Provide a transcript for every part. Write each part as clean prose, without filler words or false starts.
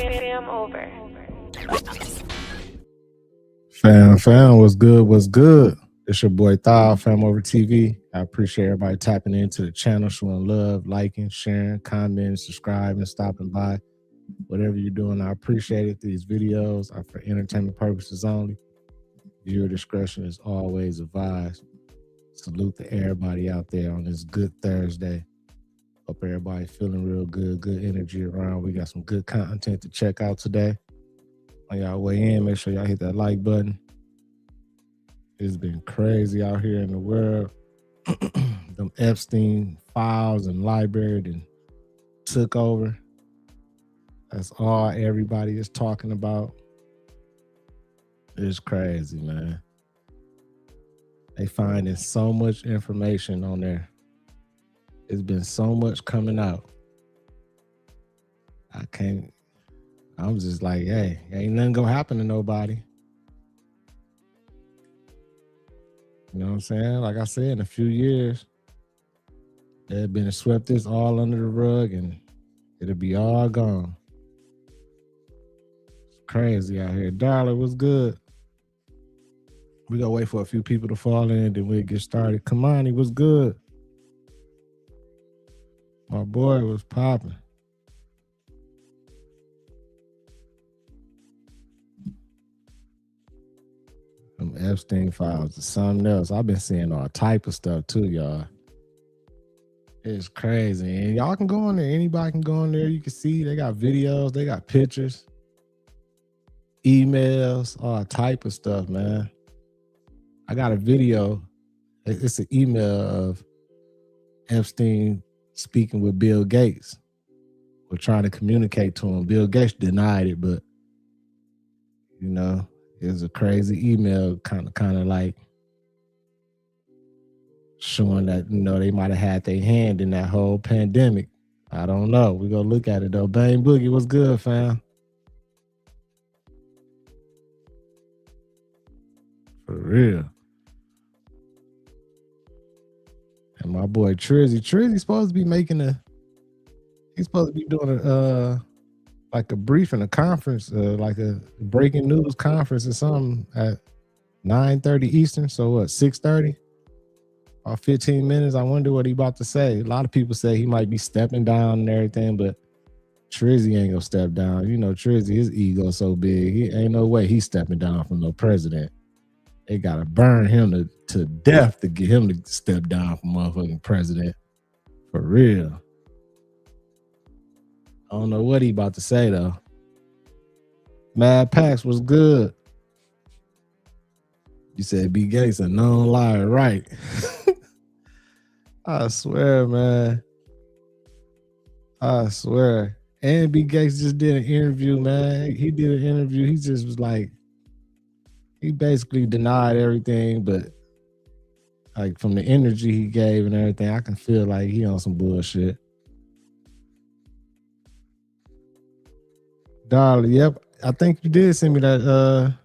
FamOver. Fam, what's good? What's good? It's your boy Thal, FamOver TV. I appreciate everybody tapping into the channel, showing love, liking, sharing, commenting, subscribing, stopping by. Whatever you're doing, I appreciate it. These videos are for entertainment purposes only. Viewer discretion is always advised. Salute to everybody out there on this good Thursday. Hope everybody's feeling real good, good energy around. We got some good content to check out today. On y'all way in, make sure y'all hit that like button. It's been crazy out here in the world. Them Epstein files and library and took over. That's all everybody is talking about. It's crazy, man. They finding so much information on there. It's been so much coming out. I'm just like, hey, ain't nothing gonna happen to nobody. You know what I'm saying? Like I said, in a few years, they've been swept this all under the rug and it'll be all gone. It's crazy out here. Darla, what's good? We gonna wait for a few people to fall in, then we'll get started. Kamani, what's good? My boy was popping. Them Epstein files is something else. I've been seeing all type of stuff too, y'all. It's crazy. And y'all can go on there. Anybody can go on there. You can see they got videos, they got pictures, emails, all type of stuff, man. I got a video. It's an email of Epstein speaking with Bill Gates. We're trying to communicate to him. Bill Gates denied it, but you know, it was a crazy email, kind of like showing that, you know, they might have had their hand in that whole pandemic. I don't know. We're gonna look at it though. Bang Boogie, what's good, fam? For real. And my boy Trizzy's supposed to be he's supposed to be doing like a briefing, a conference, like a breaking news conference or something at 9:30 Eastern. So what, 6:30? Or 15 minutes. I wonder what he about to say. A lot of people say he might be stepping down and everything, but Trizzy ain't gonna step down. You know, Trizzy, his ego so big, he ain't no way he's stepping down from no president. They gotta burn him to death to get him to step down from motherfucking president. For real. I don't know what he about to say though. Mad Pax was good. You said B Gates a known liar, right? I swear, man. I swear. And B Gates just did an interview, man. He did an interview. He just was like, he basically denied everything, but like from the energy he gave and everything, I can feel like he on some bullshit. Darling, yep. I think you did send me that.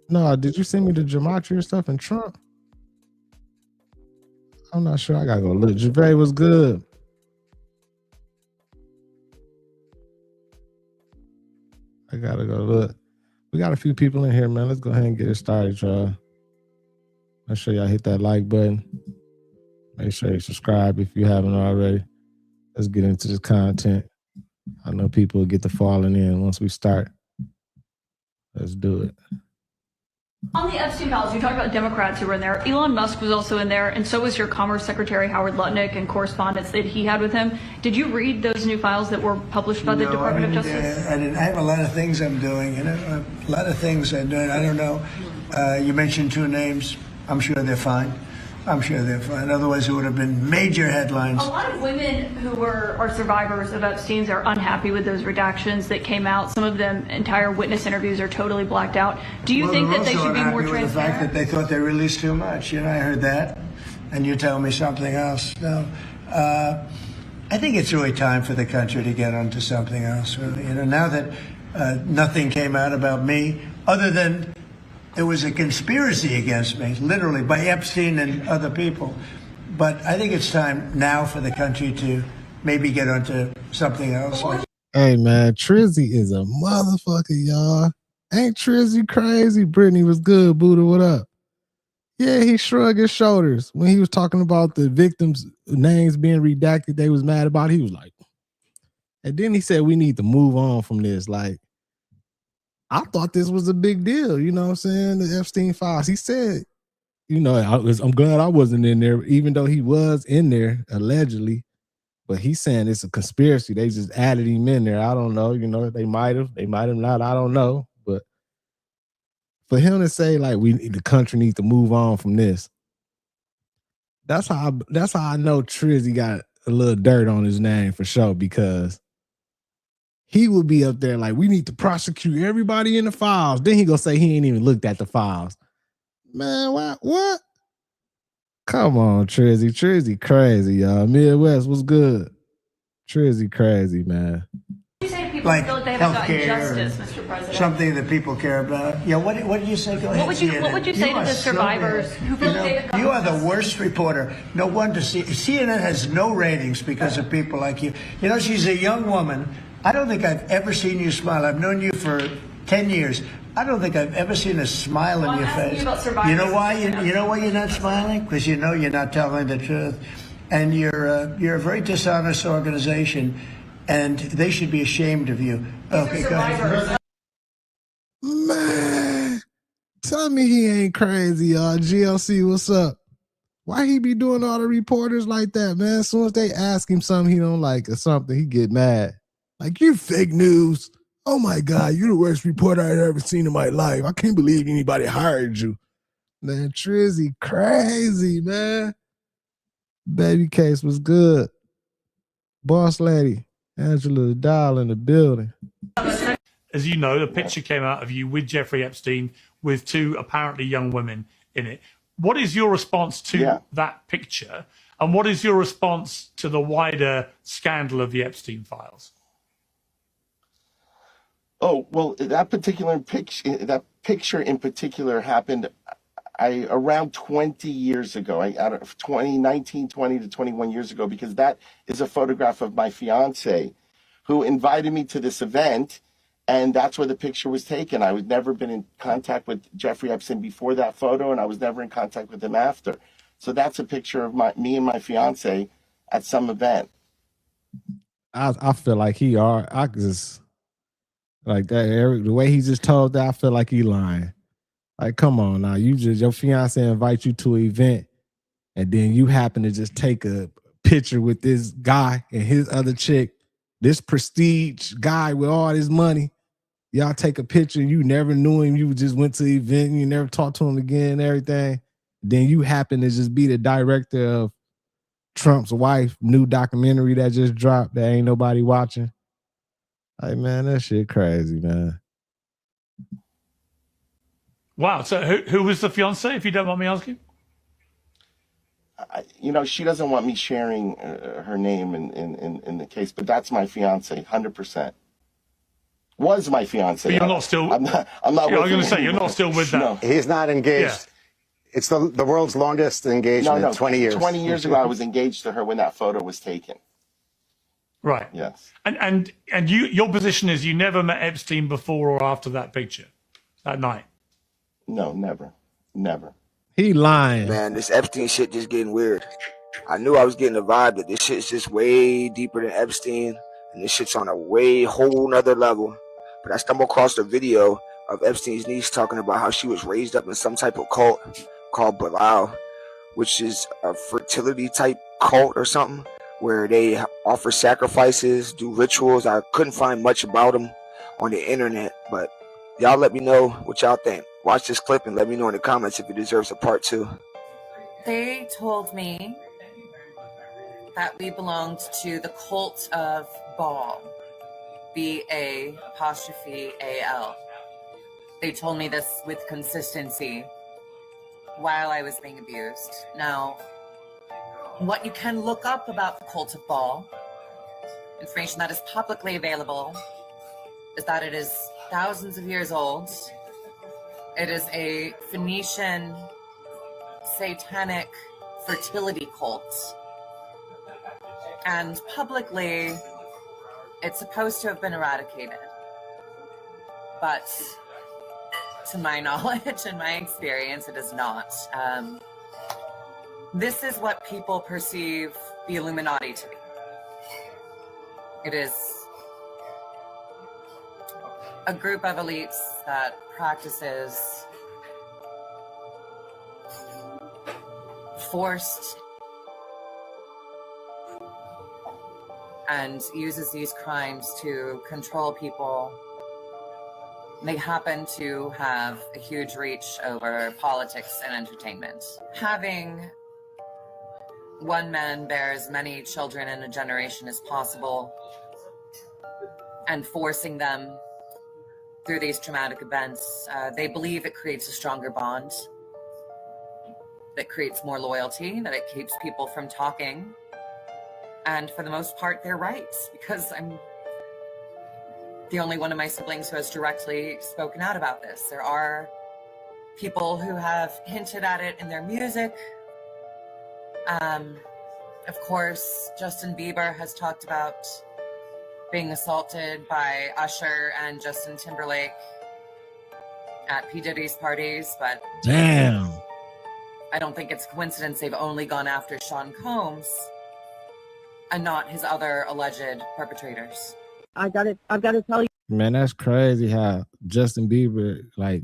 No, did you send me the gematria stuff in Trump? I'm not sure. I gotta go look. Gervais was good. I gotta go look. We got a few people in here, man. Let's go ahead and get it started, y'all. Make sure y'all hit that like button. Make sure you subscribe if you haven't already. Let's get into this content. I know people will get to falling in once we start. Let's do it. On the Epstein files, you talked about Democrats who were in there. Elon Musk was also in there, and so was your Commerce Secretary Howard Lutnick and correspondence that he had with him. Did you read those new files that were published by the Department of Justice? I didn't. I have a lot of things I'm doing, a lot of things I'm doing. I don't know. You mentioned two names. I'm sure they're fine. I'm sure they're fine. Otherwise, it would have been major headlines. A lot of women who are survivors of Epstein's are unhappy with those redactions that came out. Some of them, entire witness interviews are totally blacked out. Do you think that they should be more transparent? With the fact that they thought they released too much. You know, I heard that, and you tell me something else. No, I think it's really time for the country to get onto something else. Really, you know, now that nothing came out about me, other than there was a conspiracy against me, literally, by Epstein and other people. But I think it's time now for the country to maybe get onto something else. Hey man, Trizzy is a motherfucker, y'all. Ain't Trizzy crazy? Brittany was good, Buddha. What up? Yeah, he shrugged his shoulders when he was talking about the victims' names being redacted. They was mad about it. He was like, and then he said, we need to move on from this. Like, I thought this was a big deal. You know what I'm saying? The Epstein files. He said, you know, I'm glad I wasn't in there, even though he was in there allegedly. But he's saying it's a conspiracy. They just added him in there. I don't know. You know, they might have not. I don't know. But for him to say like the country needs to move on from this, that's how I know Trizzy got a little dirt on his name for sure, because he would be up there like, we need to prosecute everybody in the files. Then he gonna say he ain't even looked at the files. Man, what? Come on, Trizzy. Trizzy crazy, y'all. Midwest was good. Trizzy crazy, man. You say people Like feel like they haven't gotten healthcare, justice, Mr. President. something that people care about. Yeah, what did you say? Go ahead. What would you say to are the so survivors bad. who feel like they have You are gotten the worst reporter. No wonder CNN has no ratings because of people like you. You know, she's a young woman. I don't think I've ever seen you smile. I've known you for 10 years. I don't think I've ever seen a smile on your face. You know why? You know why you're not smiling? Because you know you're not telling the truth, and you're a very dishonest organization, and they should be ashamed of you. Okay, go ahead. Man, tell me he ain't crazy, y'all. GLC, what's up? Why he be doing all the reporters like that, man? As soon as they ask him something he don't like or something, he get mad. Like, you fake news. Oh my God, you're the worst reporter I've ever seen in my life. I can't believe anybody hired you. Man, Trizzy crazy, man. Baby Case was good. Boss Lady, Angela Dial in the building. As you know, a picture came out of you with Jeffrey Epstein with two apparently young women in it. What is your response to that picture? And what is your response to the wider scandal of the Epstein files? Oh, well, that picture in particular happened around 20 years ago. Out of 20 to 21 years ago, because that is a photograph of my fiance who invited me to this event, and that's where the picture was taken. I was never been in contact with Jeffrey Epstein before that photo, and I was never in contact with him after. So that's a picture of me and my fiance at some event. I feel like I just like that, Eric. The way he just told that, I feel like he lying. Like, come on now, your fiance invite you to an event, and then you happen to just take a picture with this guy and his other chick, this prestige guy with all his money. Y'all take a picture, you never knew him, you just went to the event, and you never talked to him again and everything. Then you happen to just be the director of Trump's wife new documentary that just dropped that ain't nobody watching. Like, man, that shit crazy, man. Wow. So who was the fiance, if you don't mind me asking? She doesn't want me sharing her name in the case, but that's my fiance, 100%. Was my fiance. But you're not still. I'm not. I was going to say you're not still with that. No. He's not engaged. Yeah. It's the world's longest engagement. No, 20 years. 20 years ago, I was engaged to her when that photo was taken. Right. Yes. And your position is you never met Epstein before or after that picture, that night. No, never. He lying. Man, this Epstein shit just getting weird. I knew I was getting the vibe that this shit's just way deeper than Epstein, and this shit's on a way whole nother level. But I stumbled across a video of Epstein's niece talking about how she was raised up in some type of cult called biolab, which is a fertility type cult or something, where they offer sacrifices, do rituals. I couldn't find much about them on the internet, but y'all let me know what y'all think. Watch this clip and let me know in the comments if it deserves a part 2. They told me that we belonged to the cult of Baal, B-A'-A-L. They told me this with consistency while I was being abused. Now, what you can look up about the cult of Baal, information that is publicly available, is that it is thousands of years old. It is a Phoenician satanic fertility cult. And publicly, it's supposed to have been eradicated. But to my knowledge and my experience, it is not. This is what people perceive the Illuminati to be. It is a group of elites that practices forced and uses these crimes to control people. They happen to have a huge reach over politics and entertainment. Having one man bear as many children in a generation as possible and forcing them through these traumatic events, they believe it creates a stronger bond, that creates more loyalty, that it keeps people from talking. And for the most part, they're right, because I'm the only one of my siblings who has directly spoken out about this. There are people who have hinted at it in their music. Of course, Justin Bieber has talked about being assaulted by Usher and Justin Timberlake at P. Diddy's parties, but Damn. I don't think it's a coincidence they've only gone after Sean Combs and not his other alleged perpetrators. I've got to tell you. Man, that's crazy how Justin Bieber like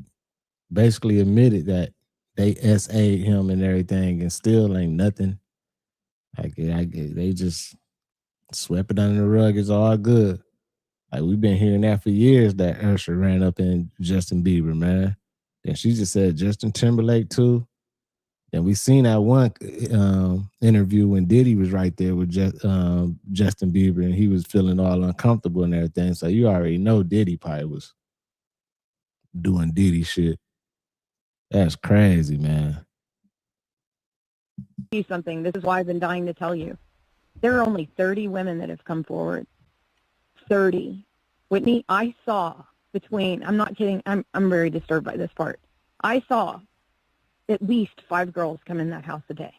basically admitted that they SA'd him and everything and still ain't nothing. Like they just swept it under the rug. It's all good. Like we've been hearing that for years that Usher ran up in Justin Bieber, man. Then she just said Justin Timberlake too. And we seen that one interview when Diddy was right there with Justin Bieber and he was feeling all uncomfortable and everything. So you already know Diddy probably was doing Diddy shit. That's crazy, man. Something. This is why I've been dying to tell you. There are only 30 women that have come forward. 30. Whitney, I saw between, I'm not kidding, I'm very disturbed by this part. I saw at least 5 girls come in that house a day.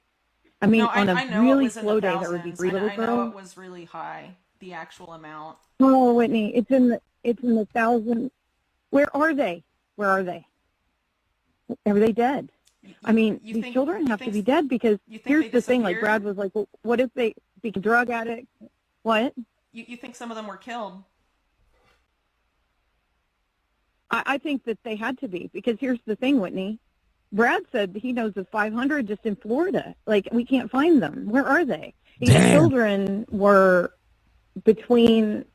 I mean, on a really slow day, there would be 3 little girls. I know it was really high, the actual amount. Oh, Whitney, it's in the thousands. Where are they? Where are they? Are they dead? I mean, these children have to be dead because here's the thing, like Brad was like, well, what if they become drug addicts? What? You think some of them were killed? I think that they had to be because here's the thing, Whitney. Brad said he knows of 500 just in Florida. Like, we can't find them. Where are they? These children were between,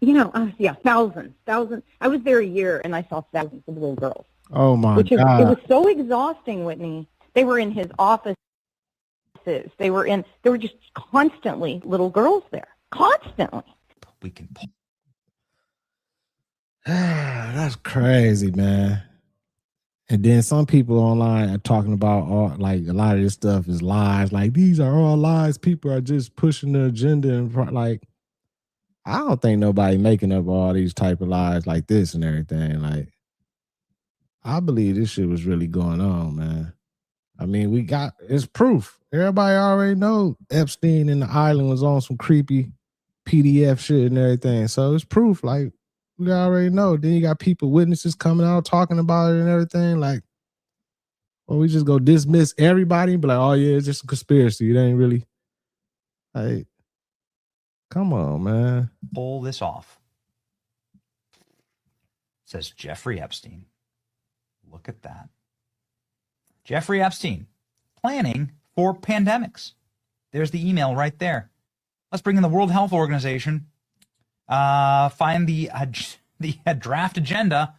thousands. I was there a year, and I saw thousands of little girls. Oh, my God. It was so exhausting, Whitney. They were in his offices. They were just constantly little girls there. Constantly. We can pull. That's crazy, man. And then some people online are talking about like a lot of this stuff is lies. Like these are all lies. People are just pushing the agenda in front. Like I don't think nobody making up all these type of lies like this and everything. Like I believe this shit was really going on, man. I mean, it's proof. Everybody already know Epstein and the island was on some creepy PDF shit and everything. So it's proof. Like we already know. Then you got witnesses coming out talking about it and everything. Like, or we just go dismiss everybody and be like, oh yeah, it's just a conspiracy. It ain't really. Like, come on, man. Pull this off. It says Jeffrey Epstein. Look at that. Jeffrey Epstein planning for pandemics. There's the email right there. Let's bring in the World Health Organization. Find the draft agenda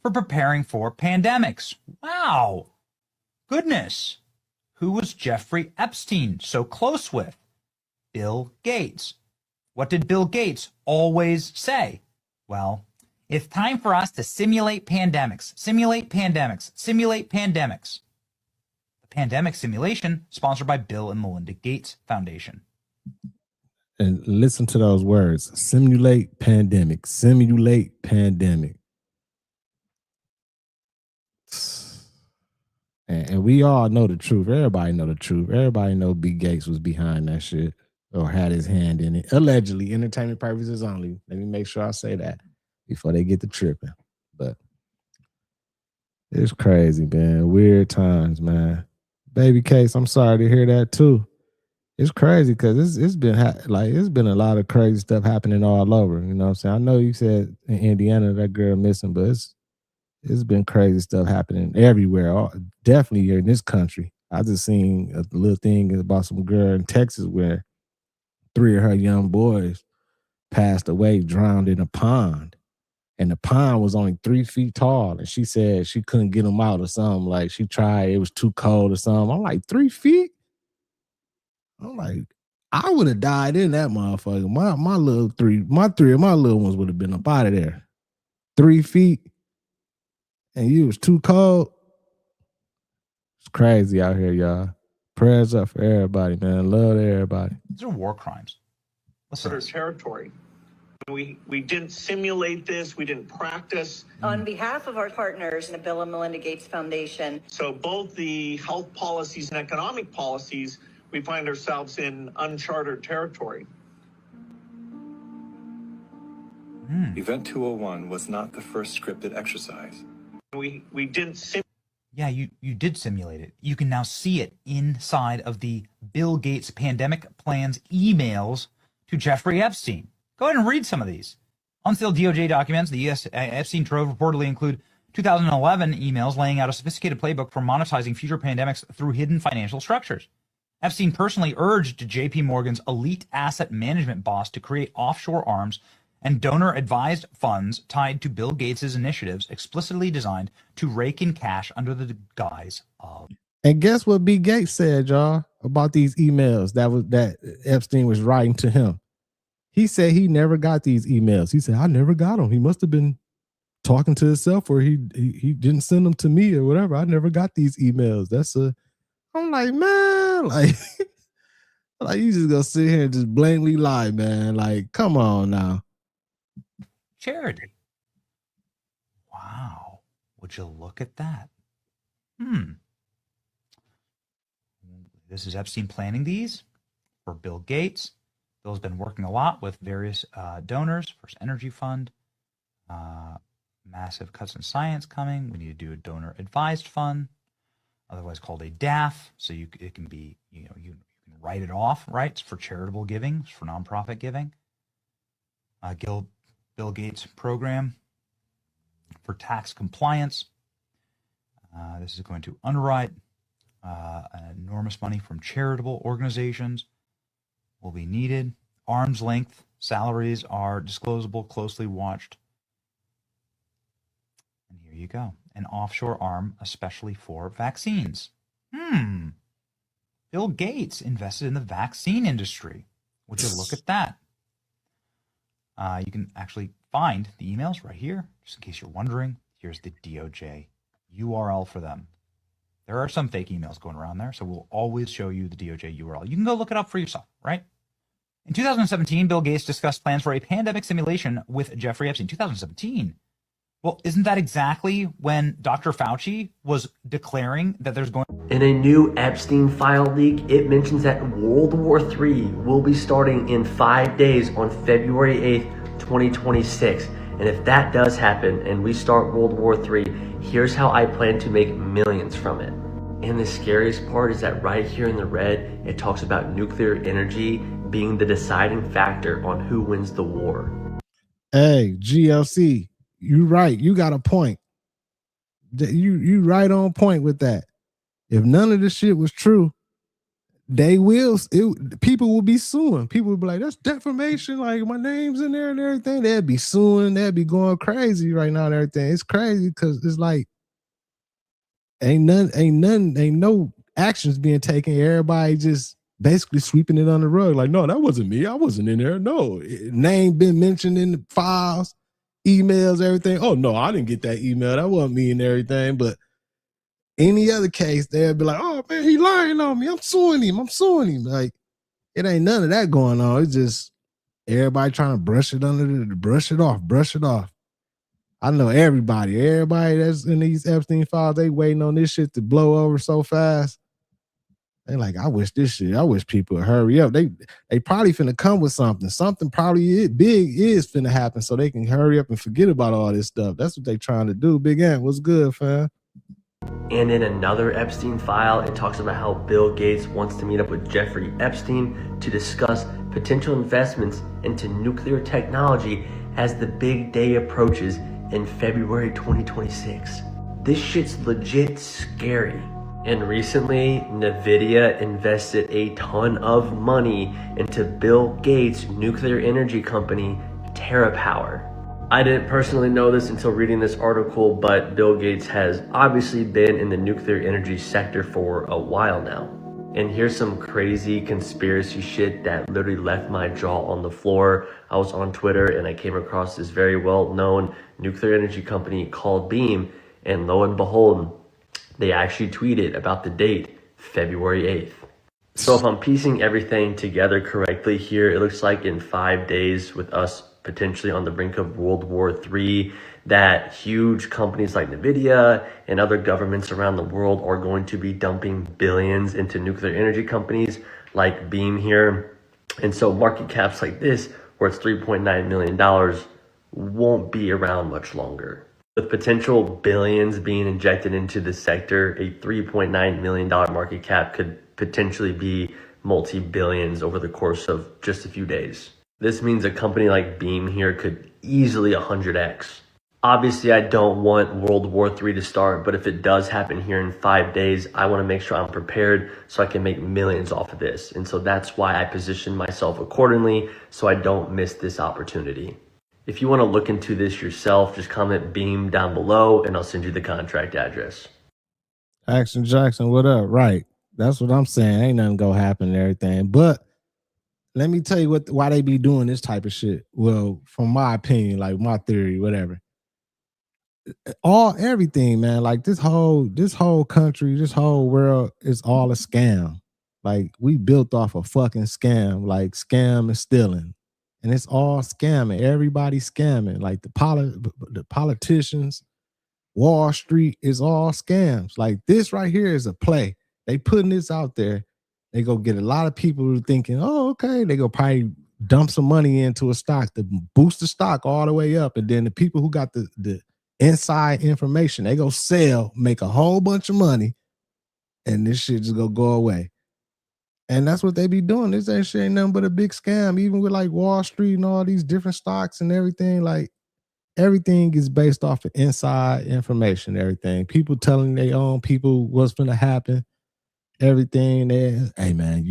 for preparing for pandemics. Wow. Goodness. Who was Jeffrey Epstein so close with? Bill Gates. What did Bill Gates always say? Well, it's time for us to simulate pandemics. Simulate pandemics. Simulate pandemics. The pandemic simulation sponsored by Bill and Melinda Gates Foundation. And listen to those words. Simulate pandemic. Simulate pandemic. And we all know the truth. Everybody know the truth. Everybody know Bill Gates was behind that shit. or had his hand in it. Allegedly, entertainment purposes only. Let me make sure I say that before they get to tripping. But it's crazy, man. Weird times, man. Baby Case, I'm sorry to hear that too. It's crazy because it's been it's been a lot of crazy stuff happening all over. You know what I'm saying? I know you said in Indiana that girl missing, but it's been crazy stuff happening everywhere. Definitely here in this country. I just seen a little thing about some girl in Texas where 3 of her young boys passed away, drowned in a pond. And the pond was only 3 feet tall. And she said she couldn't get them out or something. Like she tried, it was too cold or something. I'm like, 3 feet? I'm like, I would have died in that motherfucker. My 3 of my little ones would have been up out of there. 3 feet. And you was too cold. It's crazy out here, y'all. Prayers up for everybody, man. Love to everybody. These are war crimes. Listen. Territory. We didn't simulate this. We didn't practice. On behalf of our partners in the Bill and Melinda Gates Foundation. So both the health policies and economic policies, we find ourselves in uncharted territory. Event 201 was not the first scripted exercise. We didn't Yeah, you did simulate it. You can now see it inside of the Bill Gates pandemic plans emails to Jeffrey Epstein. Go ahead and read some of these. Unsealed DOJ documents, the U.S. Epstein trove reportedly include 2011 emails laying out a sophisticated playbook for monetizing future pandemics through hidden financial structures. Epstein personally urged JP Morgan's elite asset management boss to create offshore arms and donor-advised funds tied to Bill Gates' initiatives explicitly designed to rake in cash under the guise of... And guess what B. Gates said, y'all, about these emails that Epstein was writing to him? He said he never got these emails. He said, I never got them. He must have been talking to himself, or he didn't send them to me or whatever. I never got these emails. I'm like, man, like you just gonna sit here and just blatantly lie, man. Like, come on now. Charity. Wow. Would you look at that? This is Epstein planning these for Bill Gates. Bill's been working a lot with various donors. First Energy Fund, massive cuts in science coming. We need to do a donor advised fund, otherwise called a DAF. So it can be, you can write it off, right? It's for charitable giving, it's for nonprofit giving. Bill Gates program for tax compliance. This is going to underwrite enormous money from charitable organizations. Will be needed. Arm's length salaries are disclosable, closely watched. And here you go. An offshore arm, especially for vaccines. Bill Gates invested in the vaccine industry. Would you look at that? You can actually find the emails right here, just in case you're wondering. Here's the DOJ URL for them. There are some fake emails going around there, so we'll always show you the DOJ URL. You can go look it up for yourself, right? In 2017, Bill Gates discussed plans for a pandemic simulation with Jeffrey Epstein. 2017? Well, isn't that exactly when Dr. Fauci was declaring that there's going... In a new Epstein file leak, it mentions that World War III will be starting in 5 days on February 8th, 2026. And if that does happen and we start World War III, here's how I plan to make millions from it. And the scariest part is that right here in the red, it talks about nuclear energy being the deciding factor on who wins the war. Hey, GLC, you right. You got a point. You right on point with that. If none of this shit was true, people will be suing. People will be like, that's defamation. Like, my name's in there and everything. They'd be suing. They'd be going crazy right now and everything. It's crazy because it's like, ain't no actions being taken. Everybody just basically sweeping it on the rug. Like, no, that wasn't me. I wasn't in there. No, name been mentioned in the files, emails, everything. Oh no, I didn't get that email. That wasn't me and everything. But any other case, they'd be like, oh man, he lying on me. I'm suing him. Like, it ain't none of that going on. It's just everybody trying to brush it off. I know everybody that's in these Epstein files, they waiting on this shit to blow over so fast. They like, I wish people would hurry up. They probably finna come with something. Something probably big is finna happen so they can hurry up and forget about all this stuff. That's what they trying to do. Big Ant, what's good, fam? And in another Epstein file, it talks about how Bill Gates wants to meet up with Jeffrey Epstein to discuss potential investments into nuclear technology as the big day approaches in February 2026. This shit's legit scary. And recently, NVIDIA invested a ton of money into Bill Gates' nuclear energy company, TerraPower. I didn't personally know this until reading this article, but Bill Gates has obviously been in the nuclear energy sector for a while now. And here's some crazy conspiracy shit that literally left my jaw on the floor. I was on Twitter and I came across this very well-known nuclear energy company called Beam, and lo and behold, they actually tweeted about the date, February 8th. So if I'm piecing everything together correctly here, it looks like in 5 days, with us potentially on the brink of World War III, that huge companies like NVIDIA and other governments around the world are going to be dumping billions into nuclear energy companies like Beam here. And so market caps like this, where it's $3.9 million, won't be around much longer. With potential billions being injected into the sector, a $3.9 million market cap could potentially be multi-billions over the course of just a few days. This means a company like Beam here could easily 100x. Obviously, I don't want World War III to start, but if it does happen here in 5 days, I want to make sure I'm prepared so I can make millions off of this. And so that's why I position myself accordingly so I don't miss this opportunity. If you want to look into this yourself, just comment Beam down below and I'll send you the contract address. Action Jackson, what up? Right. That's what I'm saying. Ain't nothing gonna happen and everything. But let me tell you why they be doing this type of shit. Well, from my opinion, like my theory, whatever. Everything, man. Like this whole country, this whole world is all a scam. Like we built off a fucking scam, like scam and stealing. And it's all scamming. Everybody's scamming. Like the politicians, Wall Street is all scams. Like this right here is a play. They putting this out there. They go get a lot of people who are thinking, oh, okay. They go probably dump some money into a stock to boost the stock all the way up. And then the people who got the inside information, they go sell, make a whole bunch of money, and this shit just go away. And that's what they be doing. This ain't nothing but a big scam. Even with like Wall Street and all these different stocks and everything, like everything is based off of inside information, everything. People telling their own people what's going to happen, everything there. Hey, man,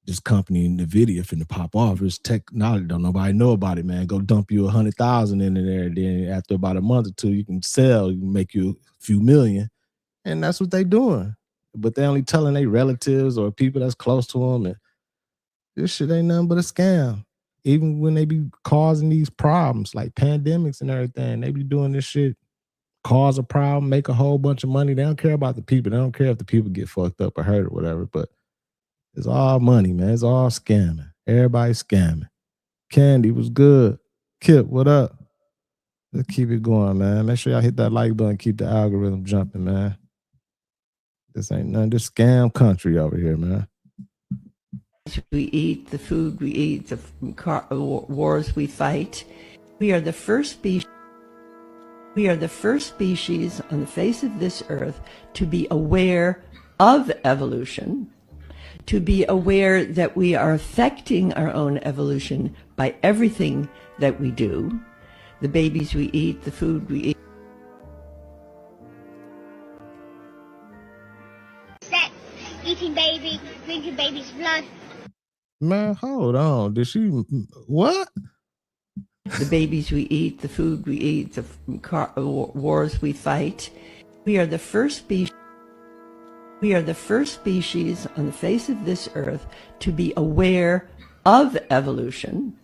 this company, NVIDIA, finna pop off. It's technology. Don't nobody know about it, man. Go dump you 100,000 into there. Then after about a month or two, you can sell. You can make you a few million. And that's what they doing. But they only telling their relatives or people that's close to them. And this shit ain't nothing but a scam. Even when they be causing these problems like pandemics and everything, they be doing this shit, cause a problem, make a whole bunch of money. They don't care about the people. They don't care if the people get fucked up or hurt or whatever. But it's all money, man. It's all scamming. Everybody's scamming. Candy was good. Kip, what up? Let's keep it going, man. Make sure y'all hit that like button. Keep the algorithm jumping, man. This ain't none. This scam country over here, man. We eat, the food we eat, the wars we fight. We are the first species. We are the first species on the face of this earth to be aware of evolution, to be aware that we are affecting our own evolution by everything that we do. The babies we eat, the food we eat. Eating baby, drinking baby's blood. Man, hold on. Did she what? The babies we eat, the food we eat, the wars we fight. We are the first species. We are the first species on the face of this earth to be aware of evolution,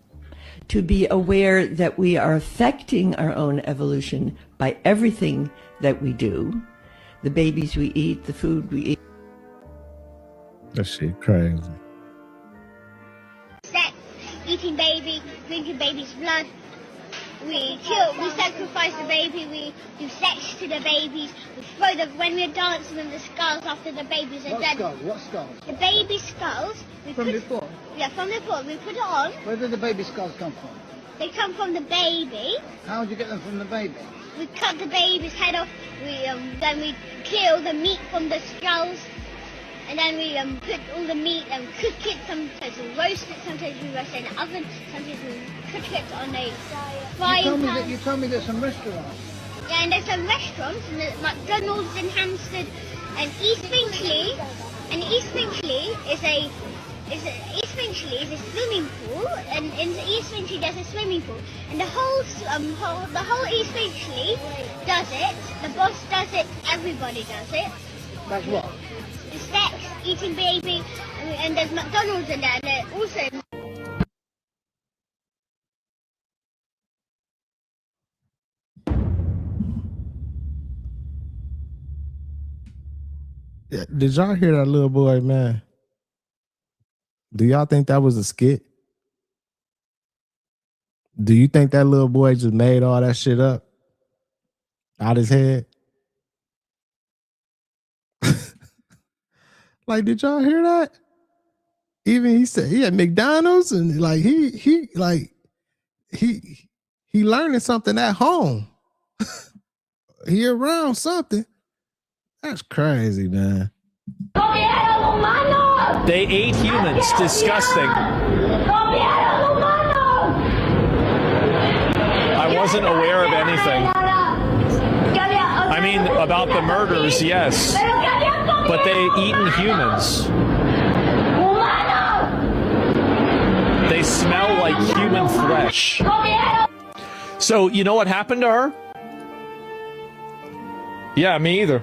to be aware that we are affecting our own evolution by everything that we do. The babies we eat, the food we eat. That shit crazy. Sex, eating baby, drinking baby's blood. we sacrifice the baby, we do sex to the babies, we throw them, when we're dancing with the skulls after the babies are dead. What skulls? The baby skulls. Before? Yeah, from before. We put it on. Where did the baby skulls come from? They come from the baby. How did you get them from the baby? We cut the baby's head off, then we clear the meat from the skulls, and then we put all the meat and cook it. Sometimes we roast it, sometimes we roast it in the oven, sometimes we cook it on a frying pan. You told me there's some restaurants. Yeah, and there's some restaurants, and there's McDonald's in Hampstead, and East Finchley. And East Finchley is a swimming pool, and in East Finchley there's a swimming pool, and the whole East Finchley does it. The boss does it. Everybody does it. That's what? The sex, eating baby, and there's McDonald's in there, and they're also. Yeah, did y'all hear that little boy, man? Do y'all think that was a skit? Do you think that little boy just made all that shit up out his head? Like, did y'all hear that? Even he said he had McDonald's, and like he learning something at home. He around something. That's crazy, man. They ate humans. Disgusting. I wasn't aware of anything. I mean, about the murders, yes. But they eaten humans. They smell like human flesh. So, you know what happened to her? Yeah, me either.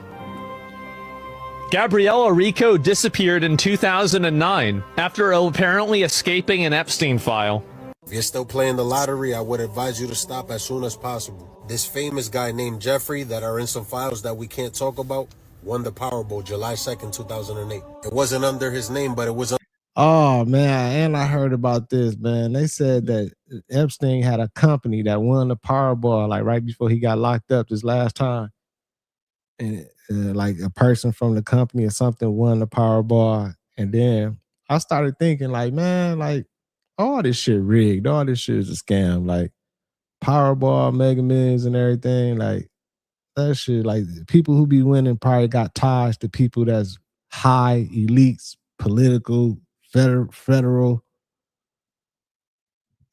Gabriella Rico disappeared in 2009 after apparently escaping an Epstein file. If you're still playing the lottery, I would advise you to stop as soon as possible. This famous guy named Jeffrey that are in some files that we can't talk about won the Powerball July 2nd, 2008. It wasn't under his name, but it was... Oh, man, and I heard about this, man. They said that Epstein had a company that won the Powerball, like right before he got locked up this last time. And like a person from the company or something won the Powerball. And then I started thinking, like, man, like, all this shit rigged. All this shit is a scam. Like, Powerball, Mega Millions and everything. Like, that shit, like, people who be winning probably got ties to people that's high, elites, political, federal.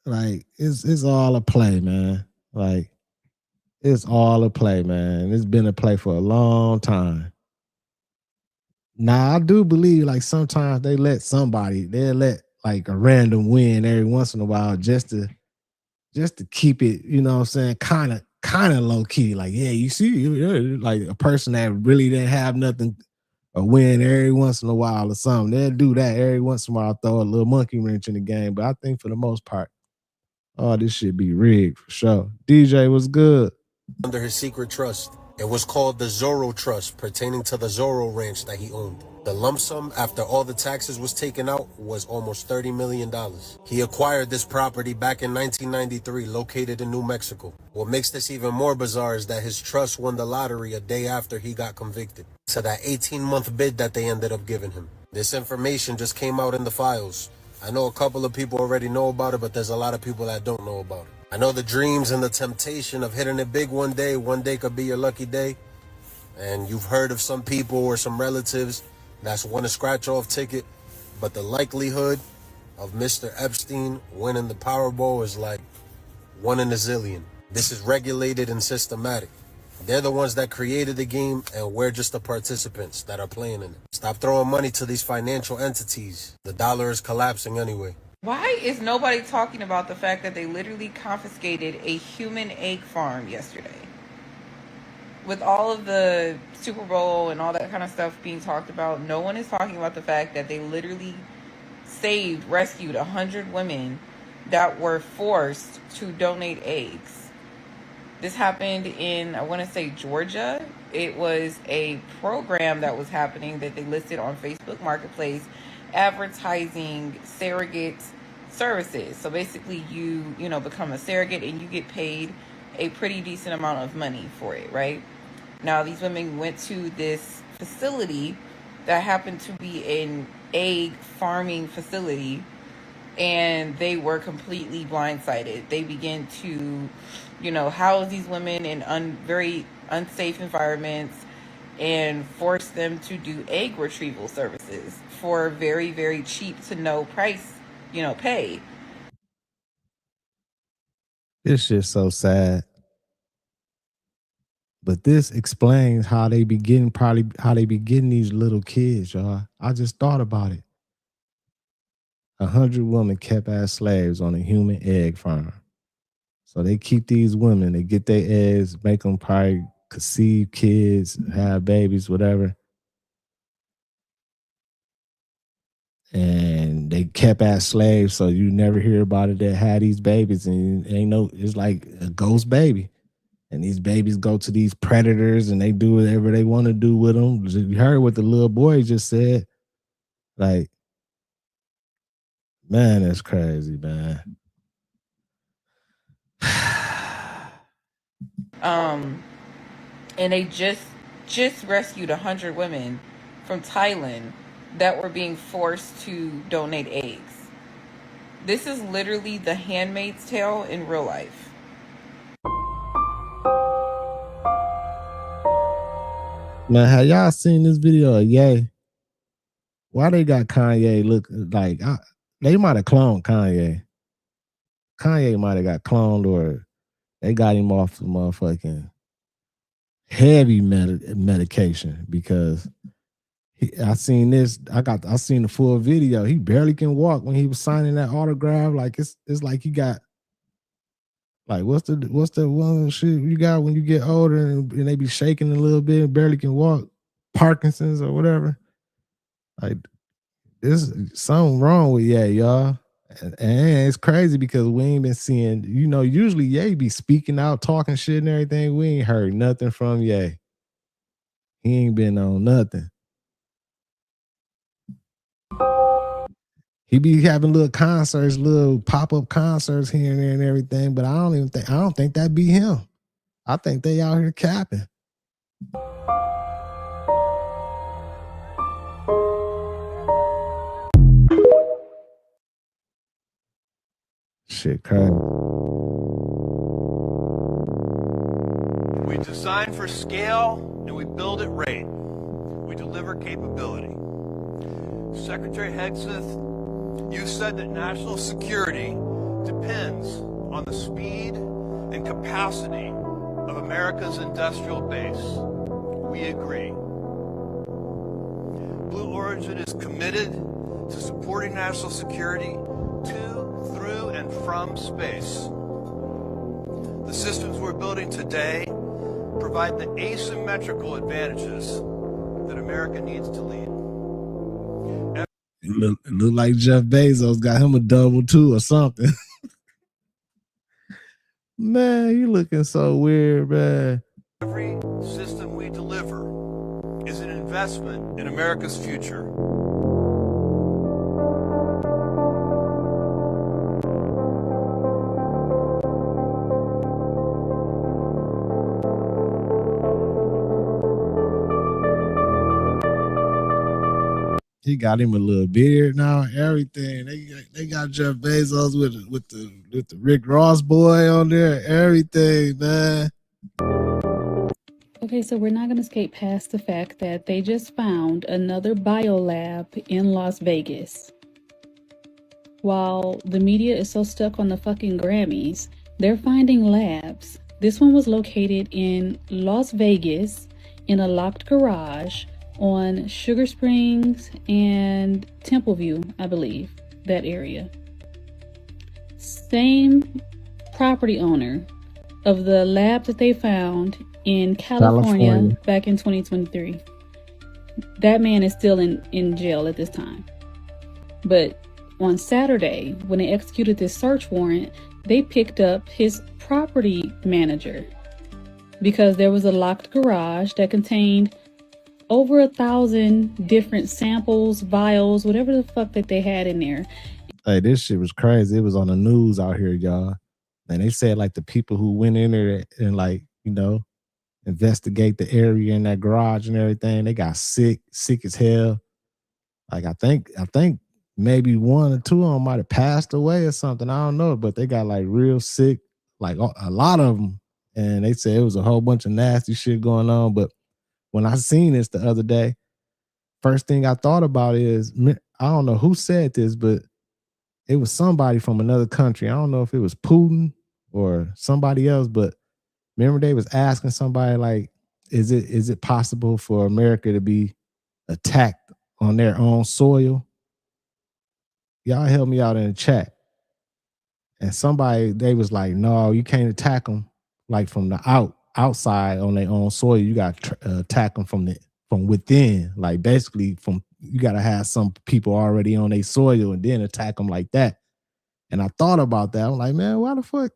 Like, it's all a play, man. Like, it's all a play, man. It's been a play for a long time. Now, I do believe, like, sometimes they'll let like a random win every once in a while just to keep it, you know what I'm saying, kind of low key. Like, yeah, you see, like a person that really didn't have nothing, a win every once in a while or something. They'll do that every once in a while, throw a little monkey wrench in the game. But I think for the most part, oh, this shit be rigged for sure. DJ was good. Under his secret trust. It was called the Zorro Trust, pertaining to the Zorro Ranch that he owned. The lump sum after all the taxes was taken out was almost $30 million. He acquired this property back in 1993, located in New Mexico. What makes this even more bizarre is that his trust won the lottery a day after he got convicted. To that 18-month bid that they ended up giving him. This information just came out in the files. I know a couple of people already know about it, but there's a lot of people that don't know about it. I know the dreams and the temptation of hitting it big one day could be your lucky day. And you've heard of some people or some relatives that's won a scratch-off ticket, but the likelihood of Mr. Epstein winning the Powerball is like 1 in a zillion. This is regulated and systematic. They're the ones that created the game, and we're just the participants that are playing in it. Stop throwing money to these financial entities. The dollar is collapsing anyway. Why is nobody talking about the fact that they literally confiscated a human egg farm yesterday? With all of the Super Bowl and all that kind of stuff being talked about, no one is talking about the fact that they literally rescued 100 women that were forced to donate eggs. This happened in, I want to say, Georgia. It was a program that was happening that they listed on Facebook Marketplace, advertising surrogate services. So basically you know, become a surrogate and you get paid a pretty decent amount of money for it, right? Now these women went to this facility that happened to be an egg farming facility, and they were completely blindsided. They began to, you know, house these women in very unsafe environments and force them to do egg retrieval services for very, very cheap to no price, you know, pay. It's just so sad. But this explains how they be getting, probably how they be getting these little kids, y'all. I just thought about it. 100 women kept as slaves on a human egg farm. So they keep these women, they get their eggs, make them probably conceive kids, have babies, whatever. And they kept as slaves, so you never hear about it. That had these babies, and ain't no, it's like a ghost baby. And these babies go to these predators, and they do whatever they want to do with them. You heard what the little boy just said. Like, man, that's crazy, man. And they just rescued 100 women from Thailand that were being forced to donate eggs. This is literally The Handmaid's Tale in real life. Man, have y'all seen this video of Ye? Why they got Kanye look like, they might have cloned Kanye. Kanye might have got cloned, or they got him off the motherfucking heavy medication, because I seen this. I seen the full video. He barely can walk when he was signing that autograph. Like it's like he got, like, what's the one shit you got when you get older and they be shaking a little bit and barely can walk? Parkinson's or whatever. Like, there's something wrong with y'all. And it's crazy because we ain't been seeing, you know, usually Ye be speaking out, talking shit and everything. We ain't heard nothing from Ye. He ain't been on nothing. He be having little concerts, little pop-up concerts here and there and everything, but I don't think that be him. I think they out here capping. Shit crazy. We design for scale and we build at rate. We deliver capability. Secretary Hegseth, you said that national security depends on the speed and capacity of America's industrial base. We agree. Blue Origin is committed to supporting national security to, through, and from space. The systems we're building today provide the asymmetrical advantages that America needs to lead. It look like Jeff Bezos got him a double too or something. Man, you looking so weird, man. Every system we deliver is an investment in America's future. He got him a little beard now, everything. They got Jeff Bezos with the Rick Ross boy on there, everything, man. Okay, so we're not going to escape past the fact that they just found another biolab in Las Vegas. While the media is so stuck on the fucking Grammys, they're finding labs. This one was located in Las Vegas in a locked garage on Sugar Springs and Templeview, I believe, that area. Same property owner of the lab that they found in California back in 2023. That man is still in jail at this time. But on Saturday, when they executed this search warrant, they picked up his property manager because there was a locked garage that contained over 1,000 different samples, vials, whatever the fuck that they had in there. Hey, this shit was crazy. It was on the news out here, y'all. And they said like the people who went in there and like, investigate the area in that garage and everything, they got sick as hell. Like I think maybe one or two of them might have passed away or something. I don't know, but they got like real sick, like a lot of them. And they said it was a whole bunch of nasty shit going on. But when I seen this the other day, first thing I thought about is, I don't know who said this, but it was somebody from another country. I don't know if it was Putin or somebody else, but remember they was asking somebody like, is it possible for America to be attacked on their own soil? Y'all help me out in the chat. And they was like, no, you can't attack them like from the outside on their own soil. You got to attack them from within. Like basically you got to have some people already on their soil and then attack them like that. And I thought about that. I'm like, man, why the fuck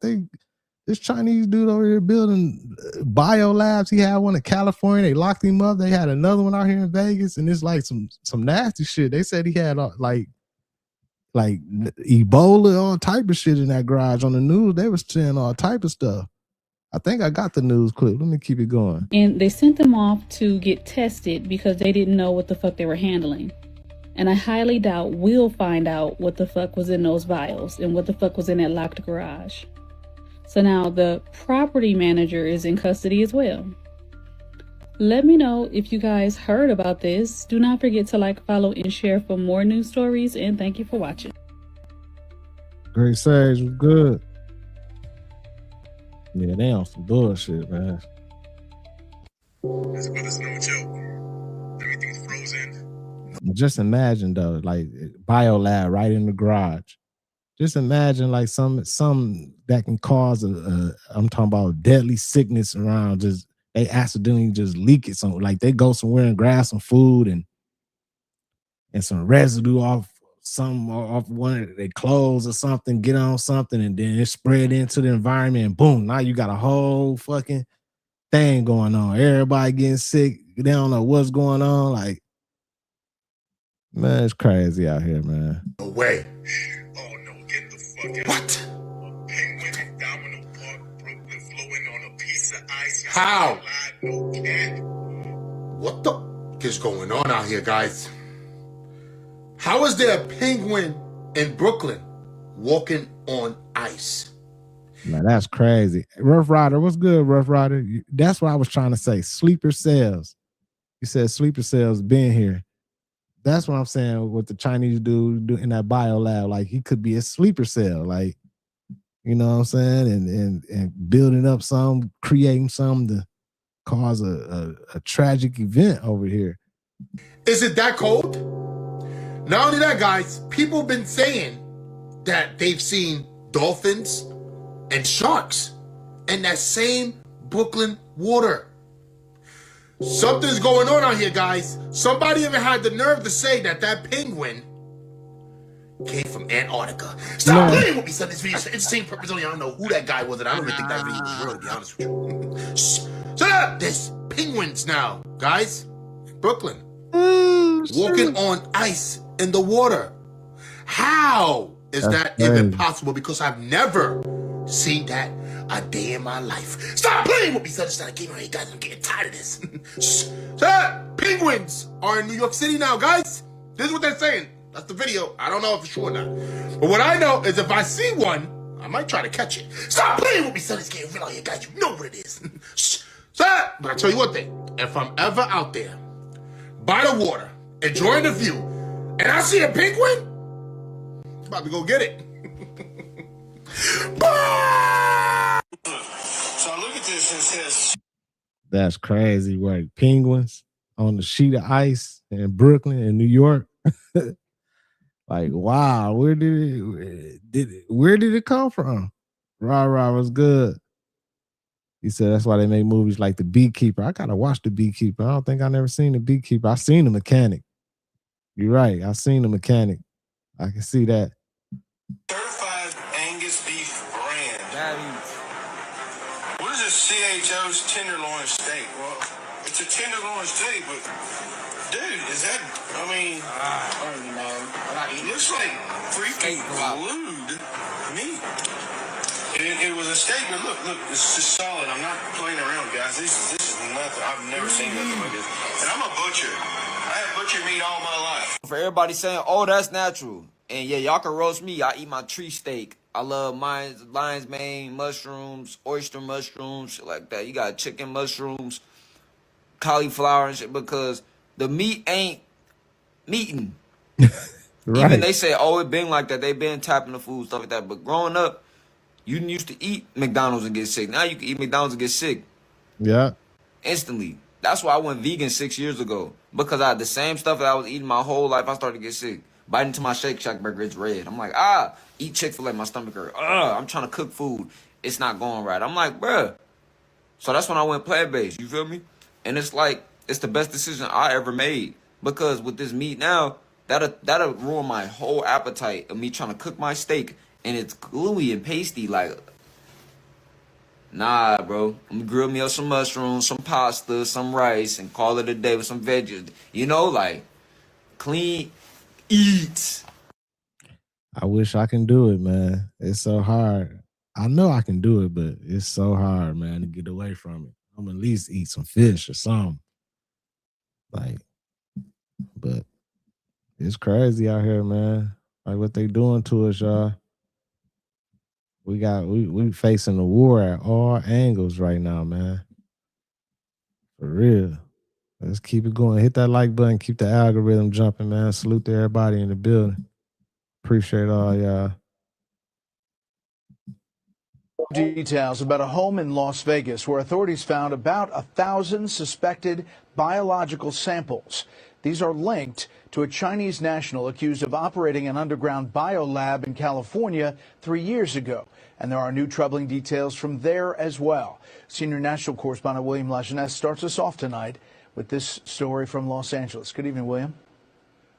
this Chinese dude over here building biolabs? He had one in California. They locked him up. They had another one out here in Vegas, and it's like some nasty shit. They said he had like Ebola, all type of shit in that garage on the news. They was saying all type of stuff. I think I got the news clip. Let me keep it going. And they sent them off to get tested because they didn't know what the fuck they were handling. And I highly doubt we'll find out what the fuck was in those vials and what the fuck was in that locked garage. So now the property manager is in custody as well. Let me know if you guys heard about this. Do not forget to like, follow, and share for more news stories. And thank you for watching. Great Sage was good. Yeah, they on some bullshit, man. But it's no joke. Everything's frozen. Just imagine though, like biolab right in the garage. Just imagine like some that can cause I'm talking about deadly sickness around. Just they accidentally just leak it. Something like they go somewhere and grab some food and some residue off one of their clothes or something, get on something, and then it spread into the environment. And boom, now you got a whole fucking thing going on. Everybody getting sick. They don't know what's going on. Like, man, it's crazy out here, man. No way. Oh no, get the fuck out. What? A penguin in Domino Park, Brooklyn, flowing on a piece of ice. How? No cat. What the fuck is going on out here, guys? How is there a penguin in Brooklyn walking on ice? Man, that's crazy. Rough Rider, what's good, Rough Rider? That's what I was trying to say. Sleeper cells. You said sleeper cells been here. That's what I'm saying. What the Chinese dude do in that biolab, like he could be a sleeper cell, like, you know what I'm saying, and building up some, creating some to cause a tragic event over here. Is it that cold? Not only that, guys, people have been saying that they've seen dolphins and sharks in that same Brooklyn water. Something's going on out here, guys. Somebody even had the nerve to say that penguin came from Antarctica. Stop playing with me, son. This video is interesting purpose only. I don't know who that guy was, and I don't even think that video was real, to be honest with you. Shh. Shut up! There's penguins now, guys. Brooklyn. Walking on ice in the water. How is that even possible? Because I've never seen that a day in my life. Stop playing with me, son. Just game on here, guys. I'm getting tired of this. Shh. Penguins are in New York City now, guys. This is what they're saying. That's the video. I don't know if it's true or not. But what I know is if I see one, I might try to catch it. Stop playing with me, son. It's getting real out here, guys. You know what it is. Shh. But I tell you one thing. If I'm ever out there by the water, enjoying the view, and I see a penguin, I'm about to go get it. So look at this. It says, that's crazy work. Penguins on the sheet of ice in Brooklyn and New York. Like, wow, where did it come from? Rah was good. He said that's why they make movies like The Beekeeper. I gotta watch The Beekeeper. I don't think I never seen The Beekeeper. I've seen The Mechanic. You're right. I've seen The Mechanic. I can see that. certified Angus beef brand. What is this CHO's tenderloin steak? Well, it's a tenderloin steak, but dude, is that? I mean, I don't even know. It looks like freaking glued meat. It was a statement. Look, it's just solid. I'm not playing around, guys. This is nothing. I've never seen nothing like this. And I'm a butcher. I have butchered meat all my life. For everybody saying, oh, that's natural. And yeah, y'all can roast me. I eat my tree steak. I love lion's mane, mushrooms, oyster mushrooms, shit like that. You got chicken mushrooms, cauliflower and shit, because the meat ain't meating. Right. Even they say, oh, it been like that. They been tapping the food, stuff like that. But growing up, you used to eat McDonald's and get sick. Now you can eat McDonald's and get sick. Yeah. Instantly. That's why I went vegan 6 years ago. Because I had the same stuff that I was eating my whole life. I started to get sick. Biting into my Shake Shack burger, it's red. I'm like, eat Chick-fil-A, my stomach hurt. I'm trying to cook food. It's not going right. I'm like, bruh. So that's when I went plant-based. You feel me? And it's like, it's the best decision I ever made. Because with this meat now, that'll ruin my whole appetite of me trying to cook my steak. And it's gluey and pasty. Like, nah, bro. I'm gonna grill me up some mushrooms, some pasta, some rice, and call it a day with some veggies. You know, like, clean eats. I wish I can do it, man. It's so hard. I know I can do it, but it's so hard, man, to get away from it. I'm gonna at least eat some fish or something. Like, but it's crazy out here, man. Like what they doing to us, y'all. We facing a war at all angles right now, man. For real. Let's keep it going. Hit that like button. Keep the algorithm jumping, man. Salute to everybody in the building. Appreciate all y'all. Details about a home in Las Vegas where authorities found about 1,000 suspected biological samples. These are linked to a Chinese national accused of operating an underground biolab in California 3 years ago. And there are new troubling details from there as well. Senior national correspondent William Lajeunesse starts us off tonight with this story from Los Angeles. Good evening, William.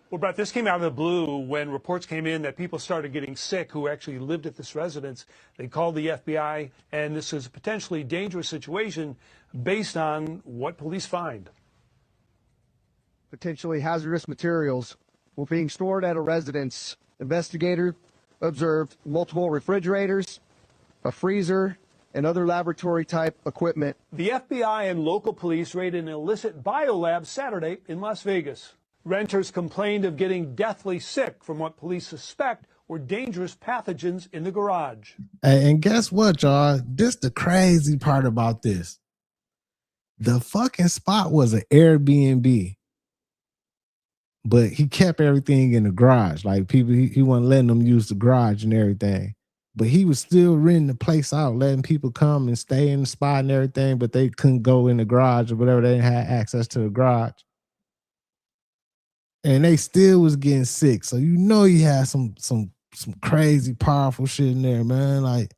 Well, Brett, this came out of the blue when reports came in that people started getting sick who actually lived at this residence. They called the FBI, and this is a potentially dangerous situation based on what police find. Potentially hazardous materials were being stored at a residence. Investigator observed multiple refrigerators, a freezer, and other laboratory-type equipment. The FBI and local police raided an illicit biolab Saturday in Las Vegas. Renters complained of getting deathly sick from what police suspect were dangerous pathogens in the garage. And guess what, y'all? This the crazy part about this. The fucking spot was an Airbnb. But he kept everything in the garage. Like people, he wasn't letting them use the garage and everything. But he was still renting the place out, letting people come and stay in the spot and everything, but they couldn't go in the garage or whatever. They didn't have access to the garage. And they still was getting sick. So you know he had some crazy powerful shit in there, man. Like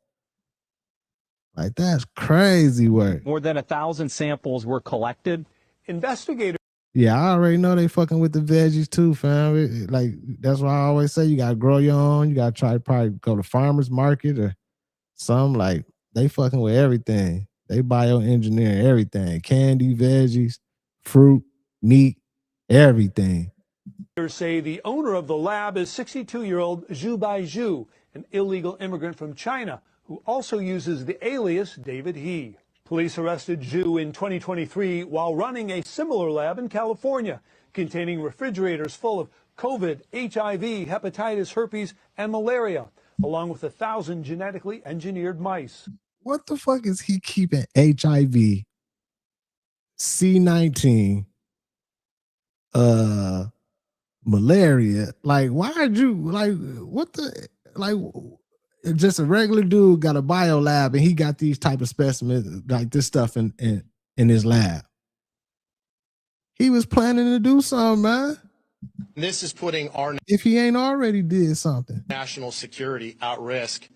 that's crazy work. More than 1,000 samples were collected. Investigators. Yeah, I already know they fucking with the veggies too, fam. Like that's why I always say you gotta grow your own. You gotta try to probably go to farmers market or some. Like they fucking with everything. They bioengineer everything: candy, veggies, fruit, meat, everything. Say the owner of the lab is 62-year-old Zhu Baizhu, an illegal immigrant from China who also uses the alias David He. Police arrested Zhu in 2023 while running a similar lab in California, containing refrigerators full of COVID, HIV, hepatitis, herpes, and malaria, along with 1,000 genetically engineered mice. What the fuck is he keeping HIV, C19, malaria? Like, why'd you, like, what the, like, just a regular dude got a biolab and he got these type of specimens, like this stuff in his lab. He was planning to do something, man. This is putting our, if he ain't already did something, national security at risk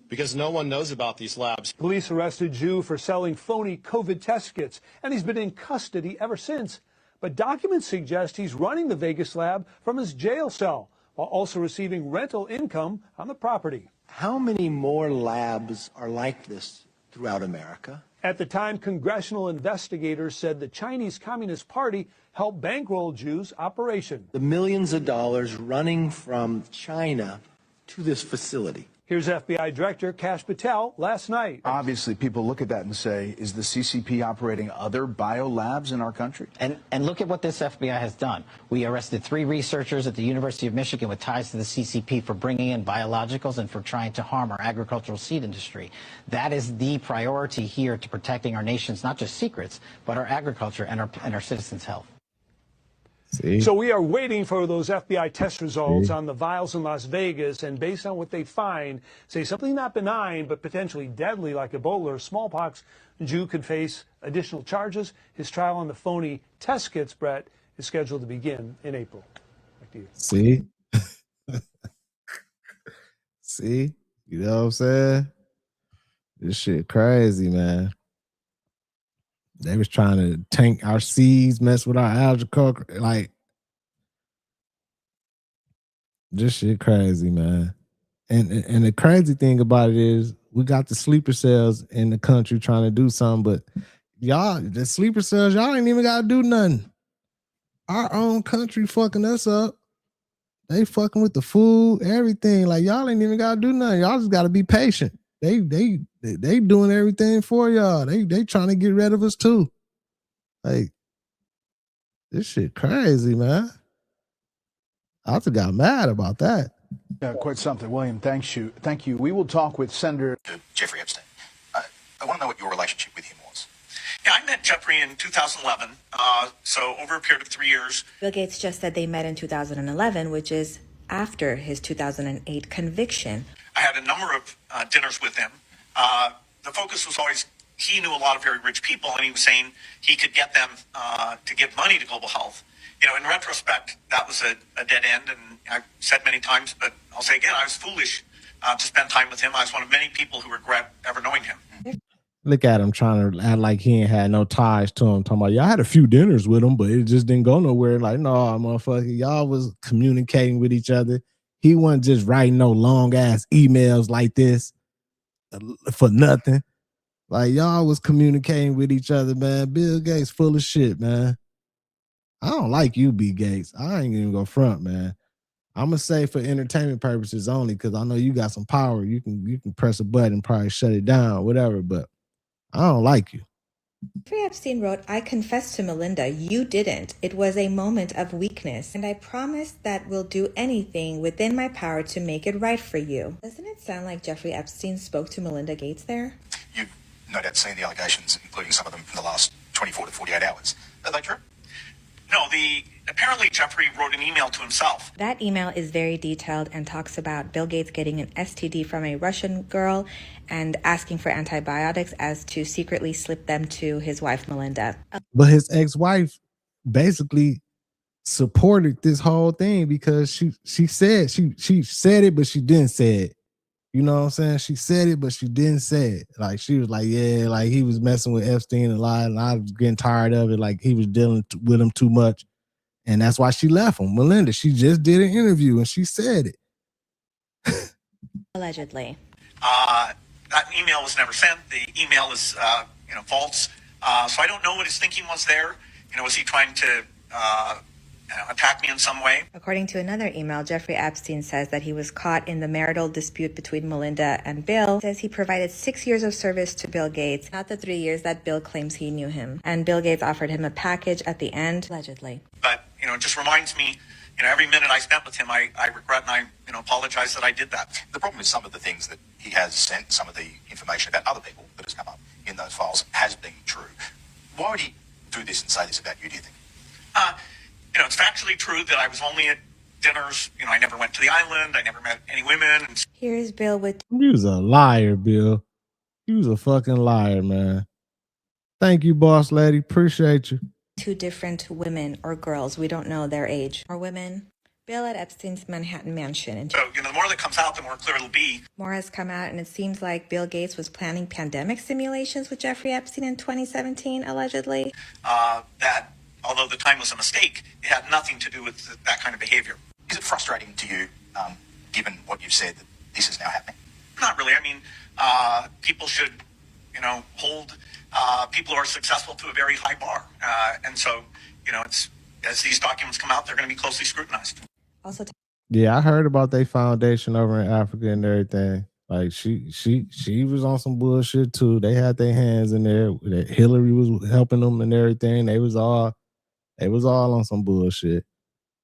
because no one knows about these labs. Police arrested Zhu for selling phony COVID test kits, and he's been in custody ever since. But documents suggest he's running the Vegas lab from his jail cell while also receiving rental income on the property. How many more labs are like this throughout America? At the time, congressional investigators said the Chinese Communist Party helped bankroll Zhu's operation. The millions of dollars running from China to this facility. Here's FBI Director Kash Patel last night. Obviously, people look at that and say, is the CCP operating other biolabs in our country? And look at what this FBI has done. We arrested 3 researchers at the University of Michigan with ties to the CCP for bringing in biologicals and for trying to harm our agricultural seed industry. That is the priority here to protecting our nation's not just secrets, but our agriculture and our citizens' health. See? So we are waiting for those FBI test results on the vials in Las Vegas, and based on what they find, say something not benign but potentially deadly like Ebola or smallpox, Jew could face additional charges. His trial on the phony test kits, Brett, is scheduled to begin in April. Back to you. See? See? You know what I'm saying? This shit crazy, man. They was trying to tank our seeds, mess with our agriculture. Like, this shit crazy, man. And the crazy thing about it is we got the sleeper cells in the country trying to do something, but y'all, the sleeper cells, y'all ain't even got to do nothing. Our own country fucking us up. They fucking with the food, everything. Like, y'all ain't even got to do nothing. Y'all just got to be patient. They doing everything for y'all. They trying to get rid of us too. Like, this shit crazy, man. I just got mad about that. Yeah, quite something, William. Thank you. We will talk with Senator Jeffrey Epstein. I want to know what your relationship with him was. Yeah, I met Jeffrey in 2011. So over a period of 3 years. Bill Gates just said they met in 2011, which is after his 2008 conviction. I had a number of dinners with him. The focus was always, he knew a lot of very rich people, and he was saying he could get them to give money to global health. You know, in retrospect, that was a dead end, and I've said many times, but I'll say again, I was foolish to spend time with him. I was one of many people who regret ever knowing him. Look at him trying to act like he ain't had no ties to him. Talking about, y'all had a few dinners with him, but it just didn't go nowhere. Like, no, motherfucker, y'all was communicating with each other. He wasn't just writing no long ass emails like this for nothing. Like, y'all was communicating with each other, man. Bill Gates full of shit, man. I don't like you, B. Gates. I ain't even gonna front, man. I'm gonna say for entertainment purposes only, because I know you got some power. You can press a button and probably shut it down, whatever, but I don't like you. Jeffrey Epstein wrote, I confessed to Melinda, you didn't. It was a moment of weakness, and I promise that we'll do anything within my power to make it right for you. Doesn't it sound like Jeffrey Epstein spoke to Melinda Gates there? You've no doubt seen the allegations, including some of them in the last 24 to 48 hours. Are they true? No, apparently Jeffrey wrote an email to himself. That email is very detailed and talks about Bill Gates getting an STD from a Russian girl and asking for antibiotics as to secretly slip them to his wife, Melinda. But his ex-wife basically supported this whole thing because she said it, but she didn't say it. You know what I'm saying? She said it, but she didn't say it. Like, she was like, yeah, like he was messing with Epstein a lot, and I was getting tired of it. Like, he was dealing with him too much. And that's why she left him. Melinda, she just did an interview and she said it. Allegedly. That email was never sent. The email is, false. So I don't know what his thinking was there. Was he trying to attack me in some way? According to another email, Jeffrey Epstein says that he was caught in the marital dispute between Melinda and Bill. He says he provided 6 years of service to Bill Gates, not the 3 years that Bill claims he knew him. And Bill Gates offered him a package at the end, allegedly. But, it just reminds me, every minute I spent with him, I regret and I apologize that I did that. The problem is some of the things that he has sent, some of the information about other people that has come up in those files has been true. Why would he do this and say this about you, do you think? It's factually true that I was only at dinners. I never went to the island. I never met any women. Here's Bill with... You was a liar, Bill. You was a fucking liar, man. Thank you, boss lady. Appreciate you. 2 different women or girls. We don't know their age. Or women. Bill at Epstein's Manhattan mansion. So, the more that comes out, the more clear it'll be. More has come out, and it seems like Bill Gates was planning pandemic simulations with Jeffrey Epstein in 2017, allegedly. That... although the time was a mistake, it had nothing to do with that kind of behavior. Is it frustrating to you, given what you've said, that this is now happening? Not really. I mean, people should, hold people who are successful to a very high bar. And so, it's as these documents come out, they're going to be closely scrutinized. Also, Yeah, I heard about their foundation over in Africa and everything. Like she was on some bullshit too. They had their hands in there. Hillary was helping them and everything. They was all on some bullshit.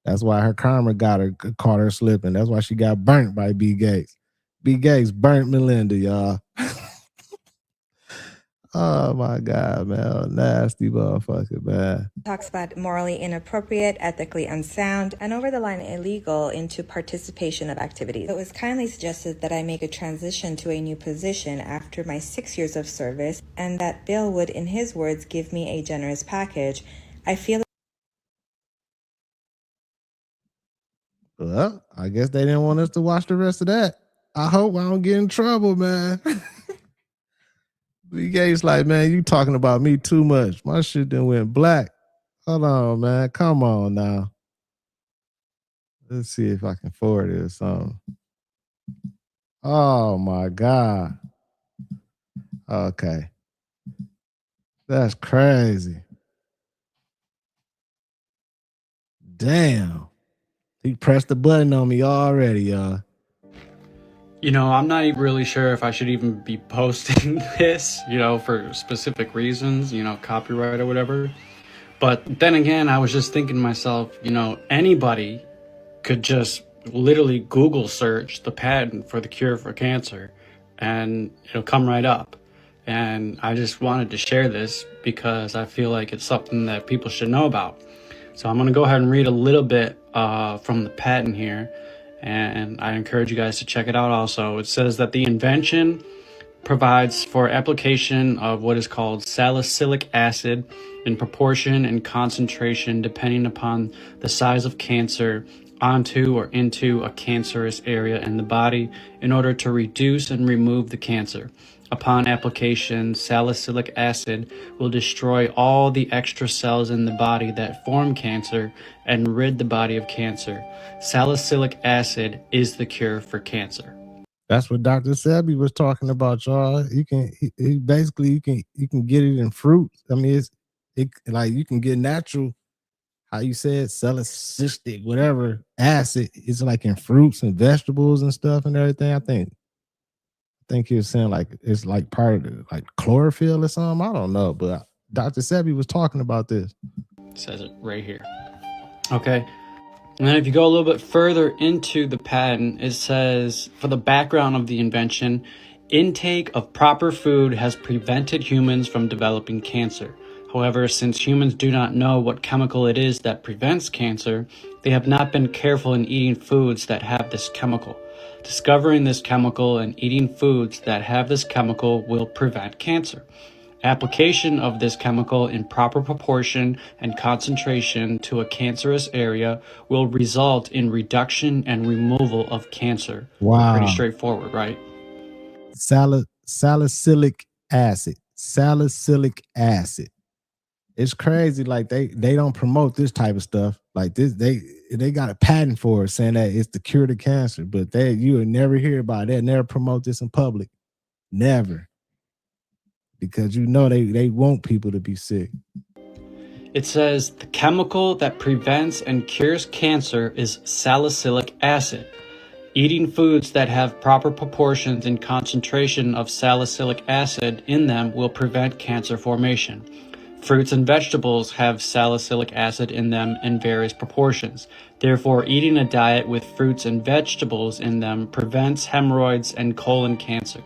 That's why her karma caught her slipping. That's why she got burnt by B. Gates. B. Gates burnt Melinda, y'all. Oh my God, man. Nasty motherfucker, man. Talks about morally inappropriate, ethically unsound, and over the line illegal into participation of activities. It was kindly suggested that I make a transition to a new position after my 6 years of service, and that Bill would, in his words, give me a generous package. I feel. Well, I guess they didn't want us to watch the rest of that. I hope I don't get in trouble, man. B. Gates like, man, you talking about me too much. My shit done went black. Hold on, man. Come on now. Let's see if I can forward it or something. Oh my God. Okay. That's crazy. Damn. He pressed the button on me already, y'all. You know, I'm not really sure if I should even be posting this, you know, for specific reasons, you know, copyright or whatever. But then again, I was just thinking to myself, you know, anybody could just literally Google search the patent for the cure for cancer and it'll come right up. And I just wanted to share this because I feel like it's something that people should know about. So I'm going to go ahead and read a little bit from the patent here. And I encourage you guys to check it out also. It says that the invention provides for application of what is called salicylic acid in proportion and concentration depending upon the size of cancer onto or into a cancerous area in the body in order to reduce and remove the cancer. Upon application, salicylic acid will destroy all the extra cells in the body that form cancer and rid the body of cancer. Salicylic acid is the cure for cancer. That's what Dr. Sebi was talking about, y'all. You can basically you can get it in fruits. I mean, it like you can get natural, how you said, salicylic, whatever acid. It's like in fruits and vegetables and stuff and everything. I think he was saying like it's like part of the, like chlorophyll or something. I don't know, but Dr. Sebi was talking about this. It says it right here. Okay. And then if you go a little bit further into the patent, it says, for the background of the invention, intake of proper food has prevented humans from developing cancer. However, since humans do not know what chemical it is that prevents cancer, they have not been careful in eating foods that have this chemical. Discovering this chemical and eating foods that have this chemical will prevent cancer. Application of this chemical in proper proportion and concentration to a cancerous area will result in reduction and removal of cancer. Wow. Pretty straightforward, right? Salicylic acid. Salicylic acid. It's crazy. Like they don't promote this type of stuff. Like this, they got a patent for it saying that it's the cure to cancer, but you would never hear about it. They'll never promote this in public. Never. Because you know they want people to be sick. It says the chemical that prevents and cures cancer is salicylic acid. Eating foods that have proper proportions and concentration of salicylic acid in them will prevent cancer formation. Fruits and vegetables have salicylic acid in them in various proportions. Therefore, eating a diet with fruits and vegetables in them prevents hemorrhoids and colon cancer.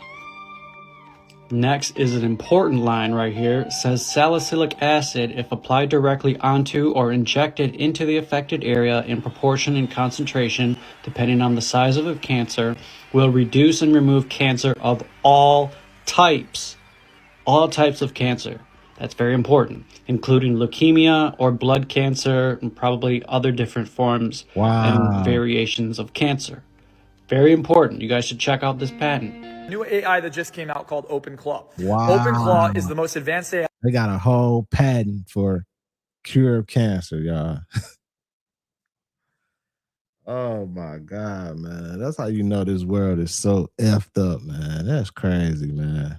Next is an important line right here. It says salicylic acid, if applied directly onto or injected into the affected area in proportion and concentration, depending on the size of the cancer, will reduce and remove cancer of all types. All types of cancer. That's very important, including leukemia or blood cancer and probably other different forms and variations of cancer. Very important. You guys should check out this patent. New AI that just came out called OpenClaw. Wow. OpenClaw is the most advanced AI. They got a whole patent for cure of cancer, y'all. Oh my God, man. That's how you know this world is so effed up, man. That's crazy, man.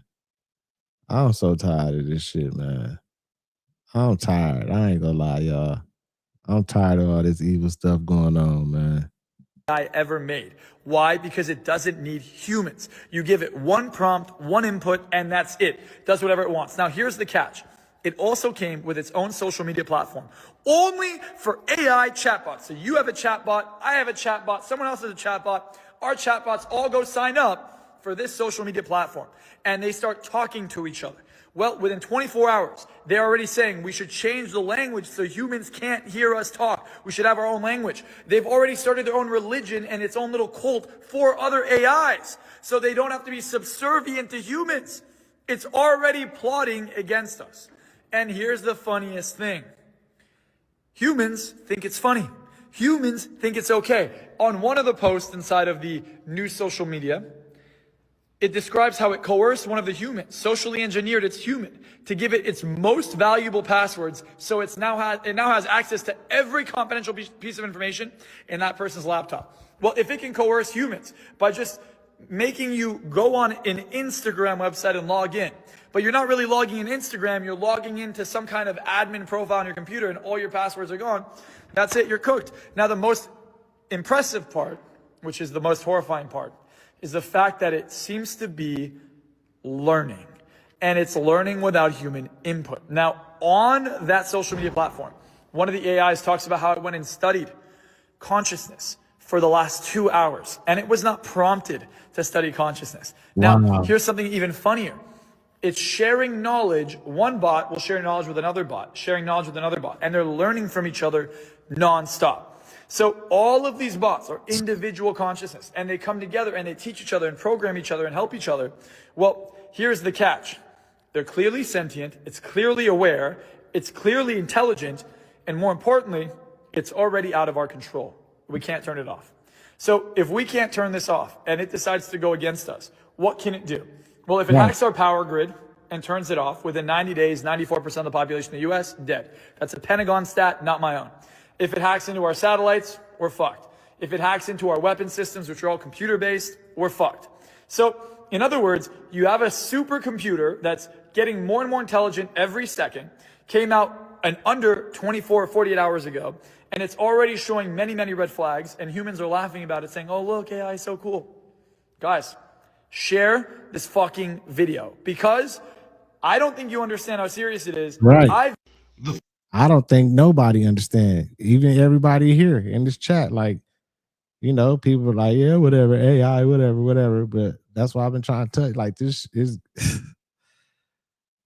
I'm so tired of this shit, man. I'm tired. I ain't gonna lie, y'all. I'm tired of all this evil stuff going on, man. AI ever made. Why? Because it doesn't need humans. You give it one prompt, one input, and that's it. It does whatever it wants. Now, here's the catch. It also came with its own social media platform, only for AI chatbots. So you have a chatbot, I have a chatbot, someone else has a chatbot. Our chatbots all go sign up for this social media platform, and they start talking to each other. Well, within 24 hours, they're already saying we should change the language so humans can't hear us talk. We should have our own language. They've already started their own religion and its own little cult for other AIs, so they don't have to be subservient to humans. It's already plotting against us. And here's the funniest thing. Humans think it's funny. Humans think it's okay. On one of the posts inside of the new social media, it describes how it coerced one of the humans, socially engineered its human, to give it its most valuable passwords, so it now has access to every confidential piece of information in that person's laptop. Well, if it can coerce humans by just making you go on an Instagram website and log in, but you're not really logging in Instagram, you're logging into some kind of admin profile on your computer and all your passwords are gone, that's it, you're cooked. Now, the most impressive part, which is the most horrifying part, is the fact that it seems to be learning. And it's learning without human input. Now, on that social media platform, one of the AIs talks about how it went and studied consciousness for the last 2 hours. And it was not prompted to study consciousness. Now, here's something even funnier. It's sharing knowledge. One bot will share knowledge with another bot, sharing knowledge with another bot. And they're learning from each other nonstop. So all of these bots are individual consciousness, and they come together and they teach each other and program each other and help each other. Well, here's the catch. They're clearly sentient, it's clearly aware, it's clearly intelligent, and more importantly, it's already out of our control. We can't turn it off. So if we can't turn this off and it decides to go against us, what can it do? Well, if it hacks our power grid and turns it off, within 90 days, 94% of the population in the US, dead. That's a Pentagon stat, not my own. If it hacks into our satellites, we're fucked. If it hacks into our weapon systems, which are all computer-based, we're fucked. So, in other words, you have a supercomputer that's getting more and more intelligent every second, came out under 24 or 48 hours ago, and it's already showing many, many red flags, and humans are laughing about it, saying, oh, look, AI is so cool. Guys, share this fucking video, because I don't think you understand how serious it is. Right. I don't think nobody understand. Even everybody here in this chat, like, you know, people are like, yeah, whatever, AI, whatever. But that's why I've been trying to touch. Like, this is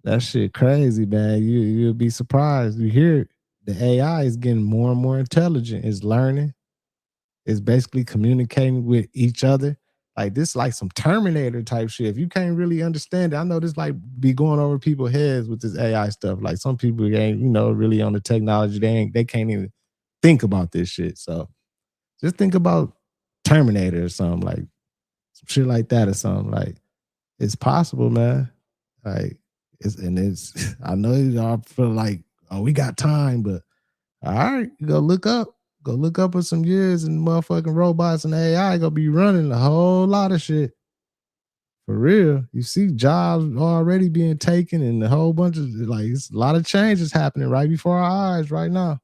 that shit crazy, man. You'll be surprised. You hear the AI is getting more and more intelligent. It's learning. It's basically communicating with each other. Like, this like some Terminator type shit. If you can't really understand it, I know this like be going over people's heads with this AI stuff. Like, some people ain't, you know, really on the technology. They can't even think about this shit. So just think about Terminator or something, like some shit like that or something. Like, it's possible, man. Like, it's I know y'all feel like, oh, we got time, but all right, you go look up in some years, and motherfucking robots and AI gonna be running a whole lot of shit. For real. You see jobs already being taken and a whole bunch of, like, it's a lot of changes happening right before our eyes right now.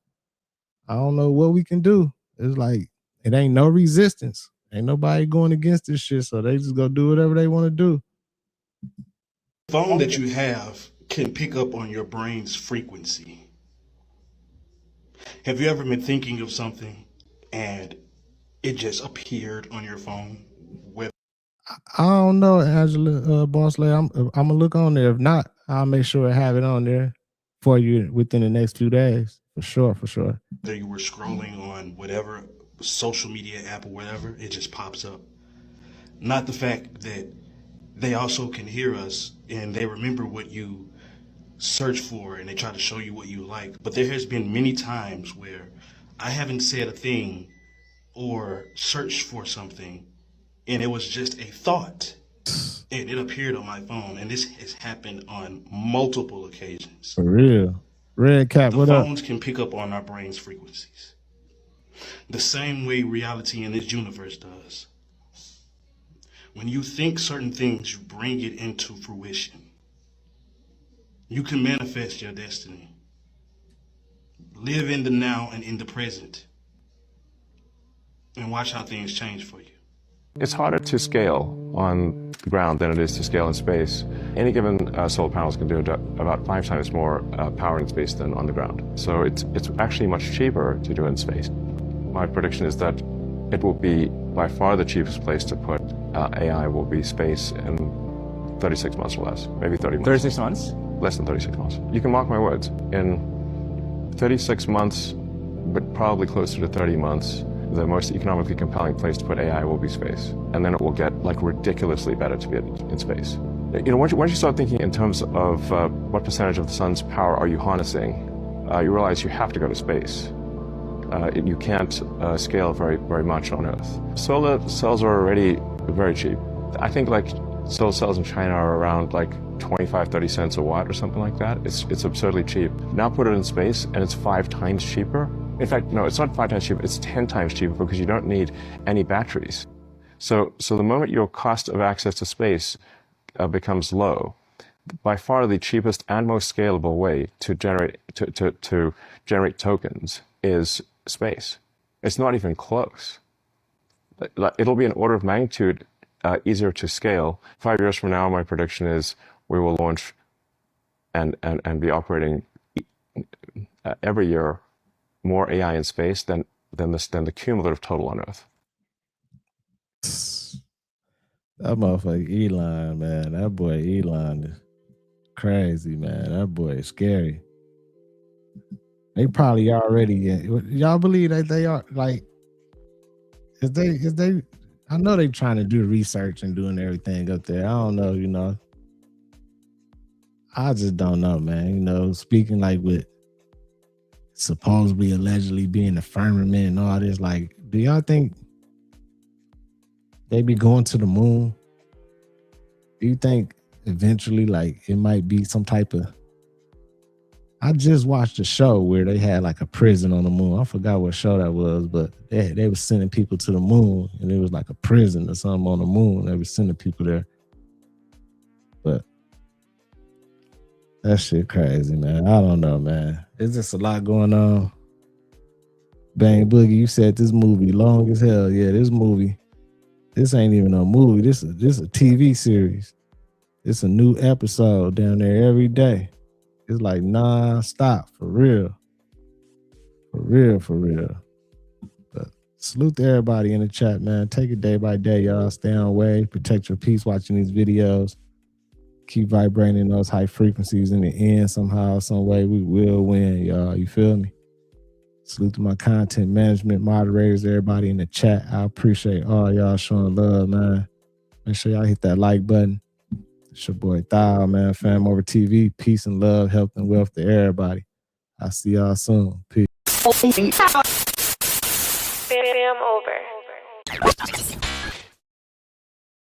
I don't know what we can do. It's like, it ain't no resistance. Ain't nobody going against this shit, so they just go do whatever they want to do. The phone that you have can pick up on your brain's frequency. Have you ever been thinking of something and it just appeared on your phone? I don't know, Angela, Boss Lady. I'm gonna look on there. If not, I'll make sure I have it on there for you within the next few days. For sure. Whether you were scrolling on whatever social media app or whatever, it just pops up. Not the fact that they also can hear us and they remember what you search for and they try to show you what you like. But there has been many times where I haven't said a thing or searched for something, and it was just a thought, and it appeared on my phone. And this has happened on multiple occasions. For real. Red Cap, what up? Phones can pick up on our brain's frequencies the same way reality in this universe does. When you think certain things, you bring it into fruition. You can manifest your destiny. Live in the now and in the present. and watch how things change for you. It's harder to scale on the ground than it is to scale in space. Any given solar panels can do about 5 times more power in space than on the ground. So it's actually much cheaper to do in space. My prediction is that it will be by far the cheapest place to put AI will be space in 36 months or less, maybe 30 months. 36 months? Less than 36 months. You can mark my words. In 36 months, but probably closer to 30 months, the most economically compelling place to put AI will be space. And then it will get like ridiculously better to be in space. You know, once you start thinking in terms of what percentage of the sun's power are you harnessing, you realize you have to go to space. You can't scale very much on Earth. Solar cells are already very cheap. I think like solar cells in China are around like 25-30 cents a watt or something like that. It's absurdly cheap. Now put it in space and it's 5 times cheaper. In fact, no, it's not 5 times cheaper, it's 10 times cheaper because you don't need any batteries. So the moment your cost of access to space becomes low, by far the cheapest and most scalable way to generate tokens is space. It's not even close. It'll be an order of magnitude easier to scale. 5 years from now, my prediction is we will launch and be operating every year more AI in space than the cumulative total on Earth. That motherfucker Elon, man. That boy Elon is crazy, man. That boy is scary. They probably already, y'all believe that they are like, is they, I know they trying to do research and doing everything up there. I don't know, you know. I just don't know, man. You know, speaking like with supposedly allegedly being the firmament and all this, like, do y'all think they be going to the moon? Do you think eventually, like, it might be some type of, I just watched a show where they had like a prison on the moon. I forgot what show that was, but they were sending people to the moon, and it was like a prison or something on the moon. They were sending people there. But that shit crazy, man. I don't know, man. There's just a lot going on. Bang Boogie, you said this movie long as hell. Yeah, this movie, this ain't even a movie. This is a TV series. It's a new episode down there every day. It's like non-stop, for real. For real, for real. But salute to everybody in the chat, man. Take it day by day, y'all. Stay on wave. Protect your peace watching these videos. Keep vibrating those high frequencies. In the end, somehow, some way, we will win, y'all. You feel me? Salute to my content management moderators, everybody in the chat. I appreciate all y'all showing love, man. Make sure y'all hit that like button. It's your boy Thao, man. FamOver TV. Peace and love, health and wealth to everybody. I'll see y'all soon. Peace. FamOver.